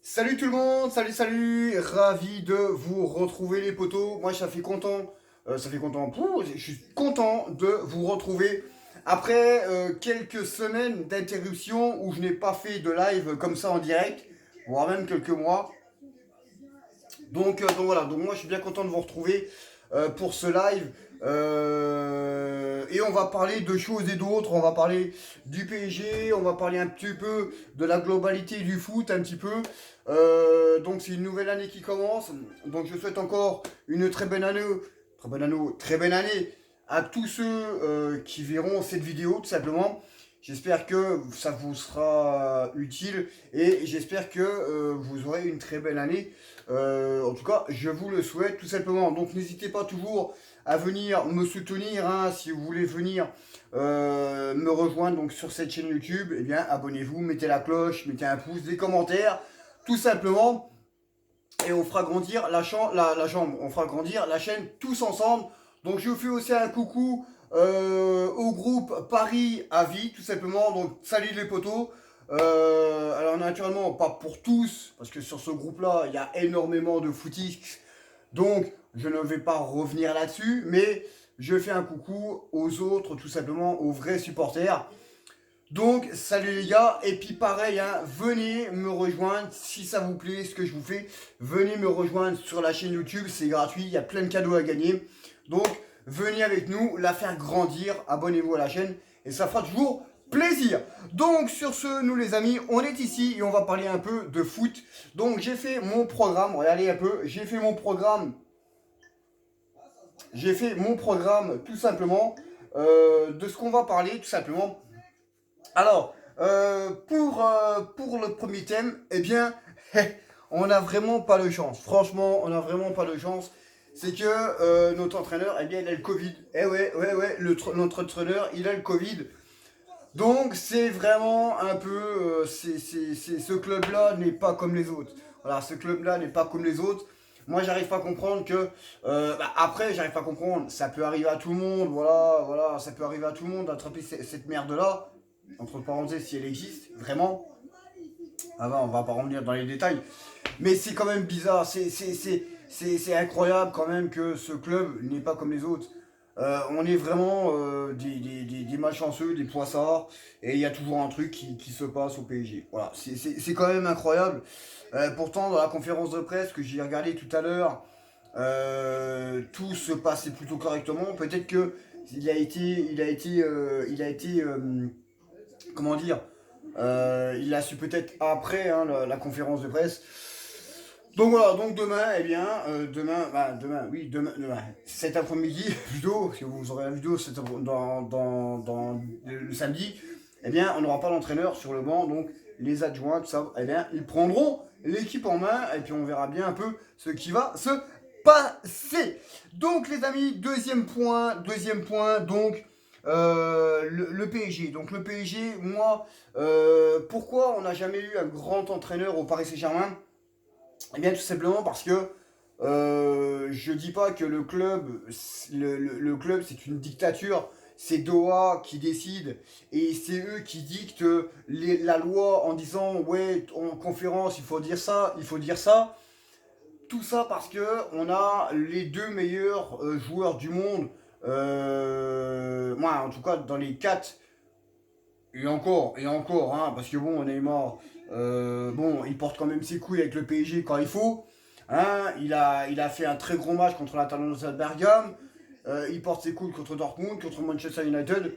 Salut tout le monde, salut, ravi de vous retrouver les potos. Moi je suis content de vous retrouver après quelques semaines d'interruption où je n'ai pas fait de live comme ça en direct, voire même quelques mois. Donc voilà, donc moi je suis bien content de vous retrouver pour ce live. Et on va parler de choses et d'autres, on va parler du PSG, on va parler un petit peu de la globalité du foot, un petit peu. Donc c'est une nouvelle année qui commence, donc je souhaite encore une très bonne année à tous ceux qui verront cette vidéo tout simplement. J'espère que ça vous sera utile et j'espère que vous aurez une très belle année. En tout cas, je vous le souhaite tout simplement. Donc n'hésitez pas toujours à venir me soutenir, hein, si vous voulez venir me rejoindre donc, sur cette chaîne YouTube. Eh bien, abonnez-vous, mettez la cloche, mettez un pouce, des commentaires, tout simplement. Et on fera grandir la chambre, on fera grandir la chaîne tous ensemble. Donc je fais aussi un coucou au groupe Paris à vie, tout simplement. Donc salut les potos. Alors naturellement, pas pour tous, parce que sur ce groupe-là, il y a énormément de footix. Donc je ne vais pas revenir là-dessus, mais je fais un coucou aux autres, tout simplement, aux vrais supporters. Donc, salut les gars, et puis pareil, hein, venez me rejoindre si ça vous plaît ce que je vous fais. Venez me rejoindre sur la chaîne YouTube, c'est gratuit, il y a plein de cadeaux à gagner. Donc, venez avec nous, la faire grandir, abonnez-vous à la chaîne et ça fera toujours plaisir. Donc, sur ce, nous les amis, on est ici et on va parler un peu de foot. Donc, j'ai fait mon programme, regardez un peu, j'ai fait mon programme tout simplement de ce qu'on va parler tout simplement. Alors, pour le premier thème, eh bien, on n'a vraiment pas de chance. Franchement, on n'a vraiment pas de chance. C'est que notre entraîneur, eh bien, il a le Covid. Eh ouais, notre entraîneur, il a le Covid. Donc, c'est vraiment un peu. Ce club-là n'est pas comme les autres. Voilà, ce club-là n'est pas comme les autres. Moi, j'arrive pas à comprendre que. Après, j'arrive pas à comprendre. Ça peut arriver à tout le monde. Voilà, ça peut arriver à tout le monde d'attraper cette merde-là. Entre parenthèses, si elle existe, vraiment. Ah ben, on va pas revenir dans les détails. Mais c'est quand même bizarre. C'est incroyable quand même que ce club n'est pas comme les autres. On est vraiment des malchanceux, des poissards, et il y a toujours un truc qui se passe au PSG. Voilà, c'est quand même incroyable. Pourtant, dans la conférence de presse que j'ai regardé tout à l'heure, tout se passait plutôt correctement. Peut-être que il a été, comment dire, il a su peut-être après hein, la conférence de presse. Donc voilà, donc demain, eh bien, demain, cet après-midi, plutôt, parce que vous aurez la vidéo dans le samedi, eh bien, on n'aura pas l'entraîneur sur le banc, donc les adjoints, tout ça, eh bien, ils prendront l'équipe en main, et puis on verra bien un peu ce qui va se passer. Donc les amis, deuxième point, donc le PSG. Donc le PSG, moi, pourquoi on n'a jamais eu un grand entraîneur au Paris Saint-Germain? Eh bien, tout simplement parce que je dis pas que le club c'est une dictature, c'est Doha qui décide et c'est eux qui dictent la loi en disant ouais en conférence il faut dire ça, il faut dire ça. Tout ça parce que on a les deux meilleurs joueurs du monde, moi en tout cas dans les quatre et encore, hein, parce que bon, Neymar, bon, il porte quand même ses couilles avec le PSG quand il faut. Hein, il a fait un très gros match contre l'Atalanta de Bergame. Il porte ses couilles contre Dortmund, contre Manchester United.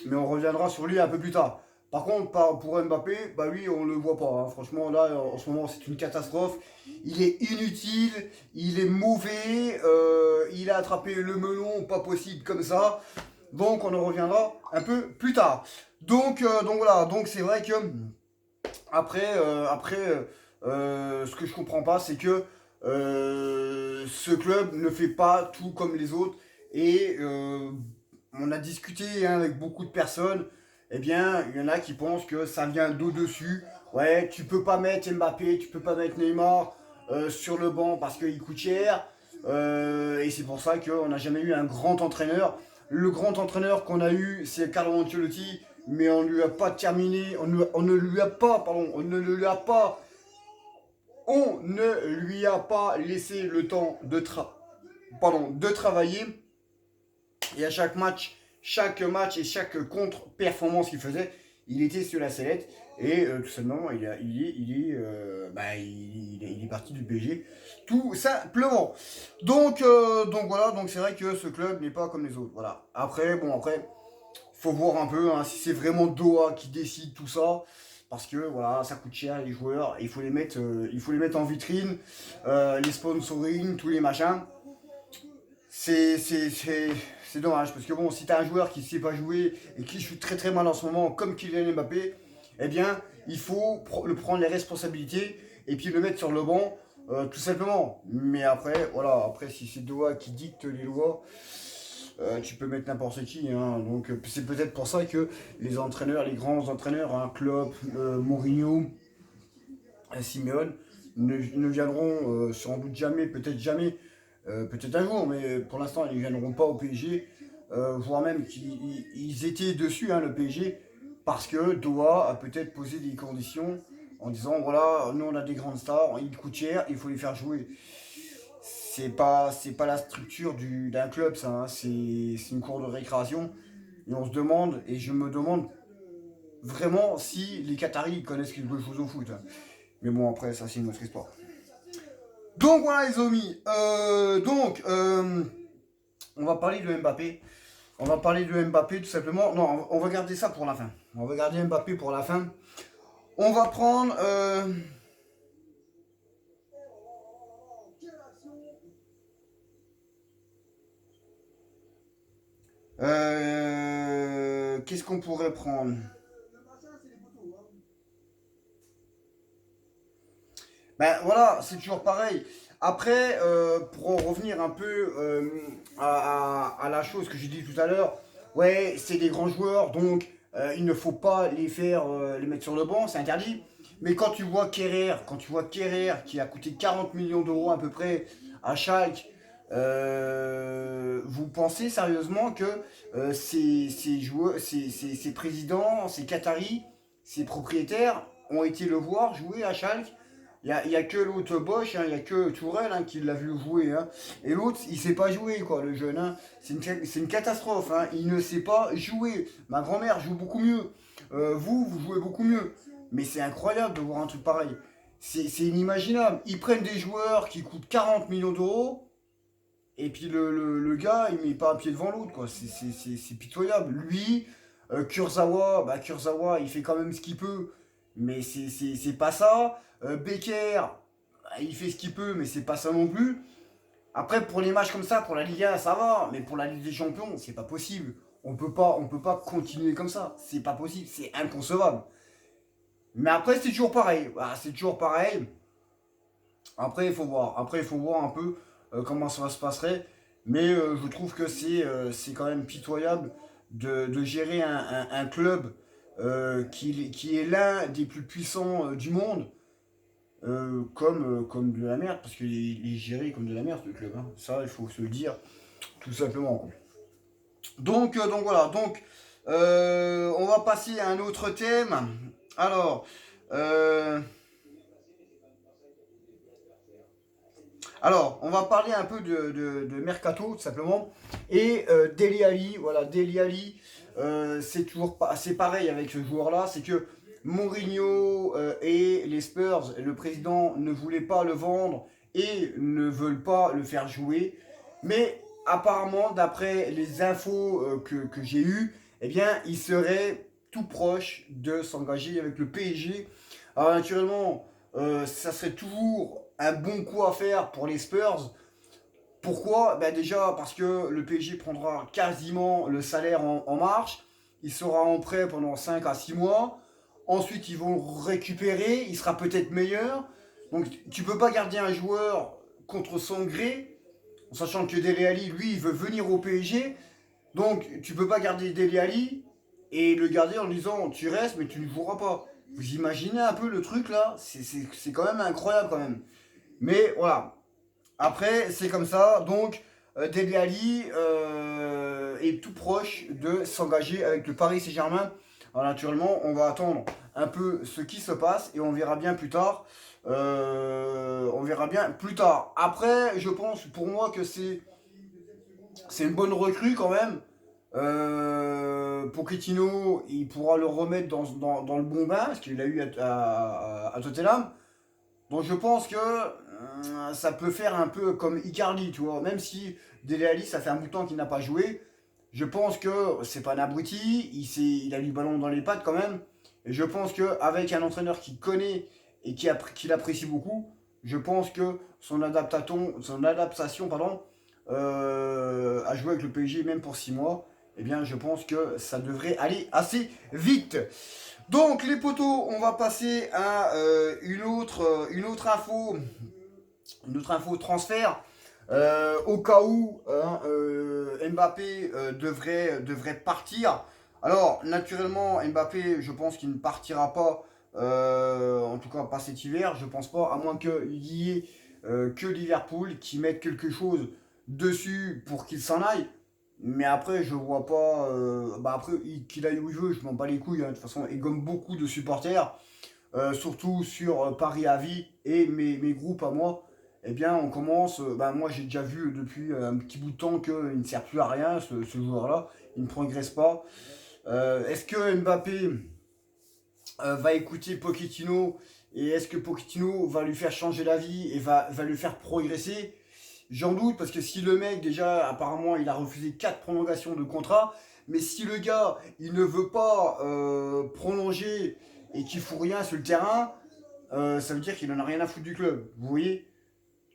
Mais on reviendra sur lui un peu plus tard. Par contre, pour Mbappé, bah lui, on le voit pas. Hein. Franchement, là, en ce moment, c'est une catastrophe. Il est inutile, il est mauvais, il a attrapé le melon, pas possible comme ça. Donc, on en reviendra un peu plus tard. Donc voilà, donc c'est vrai que ce que je comprends pas, c'est que ce club ne fait pas tout comme les autres. Et on a discuté hein, avec beaucoup de personnes. Eh bien, il y en a qui pensent que ça vient d'au-dessus. Ouais, tu peux pas mettre Mbappé, tu peux pas mettre Neymar sur le banc parce qu'il coûte cher. Et c'est pour ça qu'on n'a jamais eu un grand entraîneur. Le grand entraîneur qu'on a eu, c'est Carlo Ancelotti, mais on ne lui a pas terminé, on ne lui a pas, pardon, on ne lui a pas On ne lui a pas laissé le temps de travailler. Et à chaque match et chaque contre-performance qu'il faisait, il était sur la sellette. Et tout simplement, il est parti du PSG. Tout simplement. Donc voilà, donc c'est vrai que ce club n'est pas comme les autres. Voilà. Après, faut voir un peu hein, si c'est vraiment Doha qui décide tout ça. Parce que voilà, ça coûte cher les joueurs, il faut les mettre en vitrine, les sponsoring, tous les machins. C'est c'est dommage parce que bon, si t'as un joueur qui ne sait pas jouer et qui joue très très mal en ce moment, comme Kylian Mbappé, eh bien, il faut le prendre les responsabilités et puis le mettre sur le banc, tout simplement. Mais après, voilà, après si c'est Doha qui dicte les lois, tu peux mettre n'importe qui. Hein. Donc c'est peut-être pour ça que les entraîneurs, les grands entraîneurs, hein, Klopp, Mourinho, Simeone, ne viendront sans doute jamais, peut-être jamais, peut-être un jour, mais pour l'instant ils ne viendront pas au PSG, voire même qu'ils étaient dessus, hein, le PSG, parce que Doha a peut-être posé des conditions en disant voilà, nous on a des grandes stars, ils coûtent cher, il faut les faire jouer. C'est pas la structure d'un club, ça, hein, c'est une cour de récréation. Et on se demande, et je me demande vraiment si les Qataris connaissent quelque chose au foot. Hein. Mais bon, après, ça c'est une autre histoire. Donc voilà les amis, on va parler de Mbappé. On va parler de Mbappé tout simplement. Non, on va garder ça pour la fin. On va garder Mbappé pour la fin. On va prendre... qu'est-ce qu'on pourrait prendre? Ben voilà, c'est toujours pareil. Après, pour en revenir un peu à la chose que j'ai dit tout à l'heure, ouais, c'est des grands joueurs, donc il ne faut pas les mettre sur le banc, c'est interdit. Mais quand tu vois Kerrer qui a coûté 40 millions d'euros à peu près à Schalke, vous pensez sérieusement que ces joueurs, ces présidents, ces Qataris, ces propriétaires ont été le voir jouer à Schalke? Il y a que l'autre Bosch, hein, il y a que Tourelle hein, qui l'a vu jouer. Hein. Et l'autre, il sait pas jouer, quoi, le jeune. Hein. C'est une catastrophe. Hein. Il ne sait pas jouer. Ma grand-mère joue beaucoup mieux. Vous jouez beaucoup mieux. Mais c'est incroyable de voir un truc pareil. C'est inimaginable. Ils prennent des joueurs qui coûtent 40 millions d'euros. Et puis le gars, il met pas un pied devant l'autre, quoi. C'est pitoyable. Lui, Kurzawa, il fait quand même ce qu'il peut. Mais c'est pas ça. Becker, bah, il fait ce qu'il peut, mais c'est pas ça non plus. Après, pour les matchs comme ça, pour la Liga, ça va. Mais pour la Ligue des Champions, c'est pas possible. On peut pas continuer comme ça. C'est pas possible. C'est inconcevable. Mais après, c'est toujours pareil. Voilà, c'est toujours pareil. Après, il faut voir. Après, il faut voir un peu comment ça se passerait. Mais je trouve que c'est quand même pitoyable de gérer un club qui est l'un des plus puissants du monde comme de la merde, parce qu'il est géré comme de la merde, le club. Hein. Ça, il faut se le dire, tout simplement. Donc voilà. On va passer à un autre thème. Alors, euh, on va parler un peu de Mercato, tout simplement. Et Dele Alli, voilà, Dele Alli, c'est pareil avec ce joueur-là, c'est que Mourinho et les Spurs, le président, ne voulaient pas le vendre et ne veulent pas le faire jouer. Mais apparemment, d'après les infos que j'ai eues, eh bien, il serait tout proche de s'engager avec le PSG. Alors naturellement, ça serait toujours un bon coup à faire pour les Spurs. Pourquoi? Ben déjà parce que le PSG prendra quasiment le salaire en marche. Il sera en prêt pendant 5 à 6 mois. Ensuite, ils vont le récupérer. Il sera peut-être meilleur. Donc, tu peux pas garder un joueur contre son gré, en sachant que Dele Alli, lui, il veut venir au PSG. Donc, tu peux pas garder Dele Alli et le garder en disant tu restes, mais tu ne joueras pas. Vous imaginez un peu le truc là? C'est quand même incroyable quand même. Mais voilà. Après, c'est comme ça. Donc, Dele Alli est tout proche de s'engager avec le Paris Saint-Germain. Alors, naturellement, on va attendre un peu ce qui se passe et on verra bien plus tard On verra bien plus tard. Après, je pense pour moi que c'est une bonne recrue quand même. Pochettino, il pourra le remettre dans le bon bain, ce qu'il a eu à Tottenham. Donc je pense que ça peut faire un peu comme Icardi, tu vois. Même si Dele Alli, ça fait un bout de temps qu'il n'a pas joué, je pense que c'est pas un abruti, il a du ballon dans les pattes quand même. Et je pense qu'avec un entraîneur qui connaît et qui l'apprécie beaucoup, je pense que son adaptation à jouer avec le PSG, même pour 6 mois, eh bien je pense que ça devrait aller assez vite. Donc les potos, on va passer à une autre info transfert. Au cas où Mbappé devrait partir. Alors, naturellement, Mbappé, je pense qu'il ne partira pas, en tout cas pas cet hiver, je pense pas, à moins qu'il y ait que Liverpool qui mette quelque chose dessus pour qu'il s'en aille. Mais après, je vois pas. Bah après, qu'il aille où il veut, je m'en bats les couilles, hein. De toute façon, il gomme beaucoup de supporters, surtout sur Paris à vie et mes groupes à moi. Eh bien, on commence. Bah, moi, j'ai déjà vu depuis un petit bout de temps qu'il ne sert plus à rien, ce joueur-là. Il ne progresse pas. Est-ce que Mbappé va écouter Pochettino et est-ce que Pochettino va lui faire changer d'avis et va lui faire progresser? J'en doute parce que si le mec, déjà, apparemment, il a refusé 4 prolongations de contrat, mais si le gars, il ne veut pas prolonger et qu'il fout rien sur le terrain, ça veut dire qu'il en a rien à foutre du club. Vous voyez?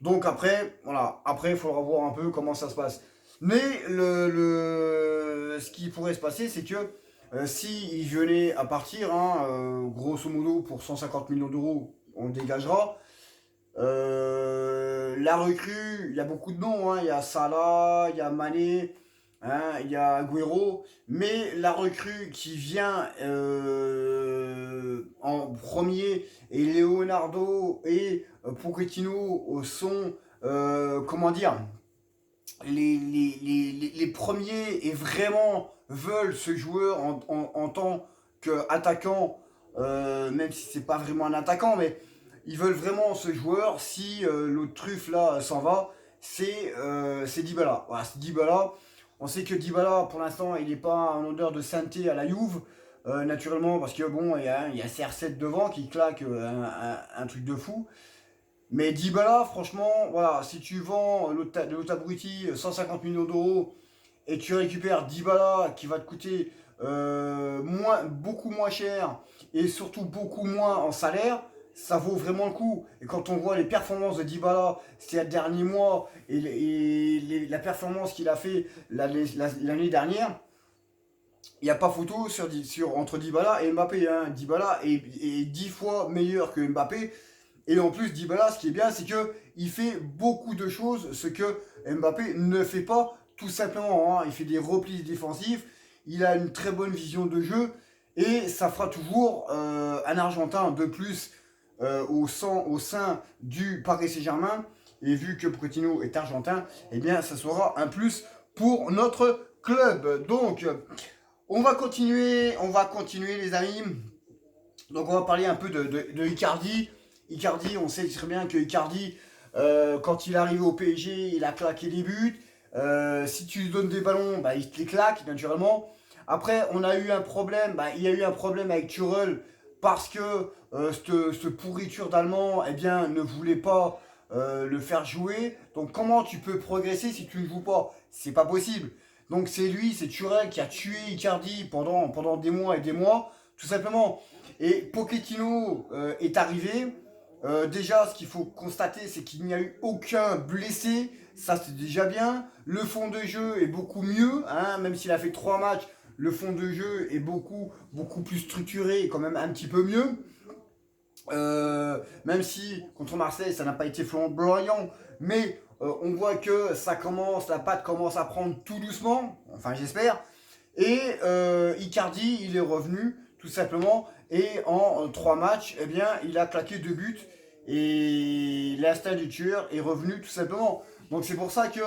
Donc après, voilà, après, il faudra voir un peu comment ça se passe. Mais ce qui pourrait se passer, c'est que si il venait à partir, hein, grosso modo pour 150 millions d'euros, on le dégagera. La recrue, il y a beaucoup de noms, hein. Il y a Salah, il y a Mané, hein, il y a Agüero, mais la recrue qui vient en premier et Leonardo et Pochettino sont, comment dire, les premiers et vraiment veulent ce joueur en tant qu'attaquant, même si c'est pas vraiment un attaquant, mais ils veulent vraiment ce joueur. Si l'autre truffe là s'en va, c'est Dybala. Voilà, c'est Dybala. On sait que Dybala, pour l'instant, il n'est pas en odeur de sainteté à la Juve, naturellement, parce que bon, il y a CR7 devant qui claque un truc de fou. Mais Dybala, franchement, voilà, si tu vends l'autre abruti 150 millions d'euros et tu récupères Dybala qui va te coûter beaucoup moins cher et surtout beaucoup moins en salaire, ça vaut vraiment le coup. Et quand on voit les performances de Dybala ces derniers mois et la performance qu'il a fait l'année dernière, il n'y a pas photo entre Dybala et Mbappé, hein. Dybala est 10 fois meilleur que Mbappé. Et en plus, Dybala, ce qui est bien, c'est qu'il fait beaucoup de choses, ce que Mbappé ne fait pas, tout simplement, hein. Il fait des replis défensifs, il a une très bonne vision de jeu, et ça fera toujours un Argentin de plus au sein du Paris Saint-Germain. Et vu que Pochettino est argentin, eh bien, ça sera un plus pour notre club. Donc, on va continuer les amis. Donc, on va parler un peu de Icardi. Icardi, on sait très bien que Icardi, quand il est arrivé au PSG, il a claqué des buts. Si tu lui donnes des ballons, bah, il te les claque, naturellement. Après, on a eu un problème, bah, il y a eu un problème avec Thuram parce que cette pourriture d'Allemand, eh bien, ne voulait pas le faire jouer. Donc, comment tu peux progresser si tu ne joues pas? C'est pas possible. Donc, c'est Thuram qui a tué Icardi pendant des mois et des mois, tout simplement. Et Pochettino est arrivé. Déjà, ce qu'il faut constater, c'est qu'il n'y a eu aucun blessé. Ça, c'est déjà bien. Le fond de jeu est beaucoup mieux, hein, même s'il a fait 3 matchs. Le fond de jeu est beaucoup plus structuré et quand même un petit peu mieux. Même si contre Marseille, ça n'a pas été flamboyant, mais on voit que la patte commence à prendre tout doucement. Enfin, j'espère. Et Icardi, il est revenu tout simplement. Et en 3 matchs, eh bien, il a claqué 2 buts. Et l'instinct du tueur est revenu tout simplement. Donc c'est pour ça que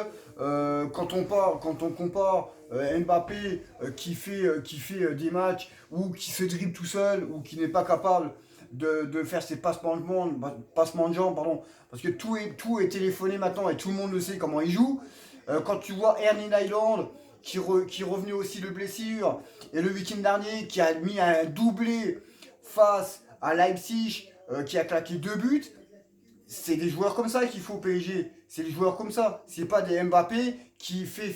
quand on compare Mbappé qui fait des matchs ou qui se dribble tout seul ou qui n'est pas capable de faire ses passements de jambes, pardon, parce que tout est téléphoné maintenant et tout le monde le sait comment il joue. Quand tu vois Erling Haaland qui est revenu aussi de blessure, et le week-end dernier qui a mis un doublé face à Leipzig, qui a claqué 2 buts, c'est des joueurs comme ça qu'il faut au PSG. C'est des joueurs comme ça. C'est pas des Mbappé qui fait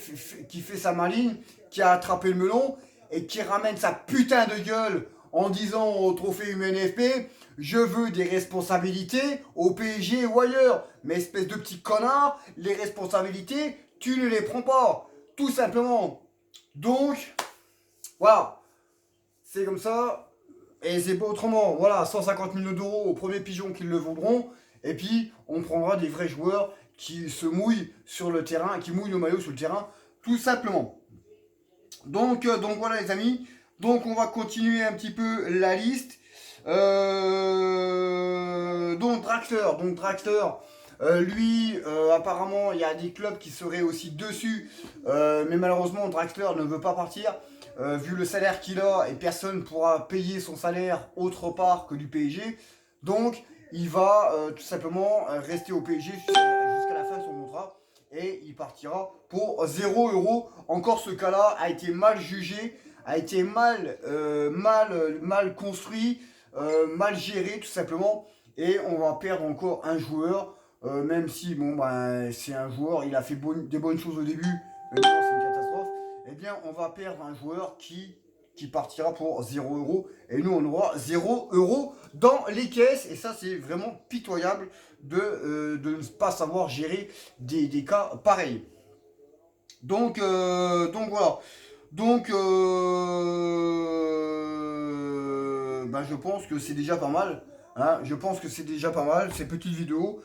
sa maligne, qui a attrapé le melon et qui ramène sa putain de gueule en disant au trophée UNFP, je veux des responsabilités au PSG ou ailleurs. Mais espèce de petit connard, les responsabilités, tu ne les prends pas. Tout simplement. Donc, voilà. C'est comme ça. Et c'est pas autrement. Voilà, 150 millions d'euros au premier pigeon qui le vaudront. Et puis, on prendra des vrais joueurs qui se mouillent sur le terrain, qui mouillent le maillot sur le terrain, tout simplement. Donc voilà les amis. Donc on va continuer un petit peu la liste. Donc Draxler, lui, apparemment, il y a des clubs qui seraient aussi dessus. Mais malheureusement, Draxler ne veut pas partir. Vu le salaire qu'il a, et personne ne pourra payer son salaire autre part que du PSG. Donc, il va tout simplement rester au PSG jusqu'à la fin de son contrat. Et il partira pour 0 euros. Encore ce cas-là a été mal jugé, a été mal construit, mal géré tout simplement. Et on va perdre encore un joueur, même si bon, ben, c'est un joueur, il a fait des bonnes choses au début, mais maintenant c'est une catastrophe. Eh bien, on va perdre un joueur qui partira pour 0 euros. Et nous, on aura 0 euros dans les caisses. Et ça, c'est vraiment pitoyable de ne pas savoir gérer des cas pareils. Donc voilà. Donc, ben, je pense que c'est déjà pas mal. Hein. Je pense que c'est déjà pas mal, ces petites vidéos.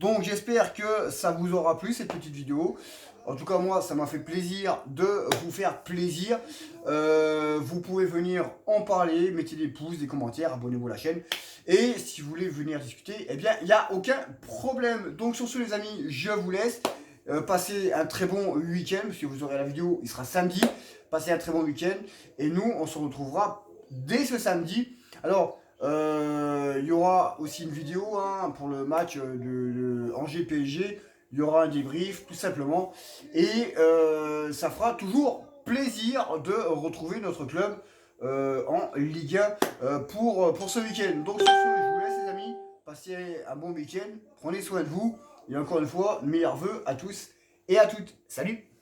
Donc j'espère que ça vous aura plu, cette petite vidéo. En tout cas, moi, ça m'a fait plaisir de vous faire plaisir. Vous pouvez venir en parler, mettez des pouces, des commentaires, abonnez-vous à la chaîne. Et si vous voulez venir discuter, eh bien, il n'y a aucun problème. Donc sur ce, les amis, je vous laisse. Passez un très bon week-end, parce que vous aurez la vidéo, il sera samedi. Passez un très bon week-end. Et nous, on se retrouvera dès ce samedi. Alors, il y aura aussi une vidéo hein, pour le match de Angers-PSG. Il y aura un débrief, tout simplement. Et ça fera toujours plaisir de retrouver notre club en Ligue 1 pour ce week-end. Donc sur ce, je vous laisse les amis. Passez un bon week-end. Prenez soin de vous. Et encore une fois, meilleurs vœux à tous et à toutes. Salut!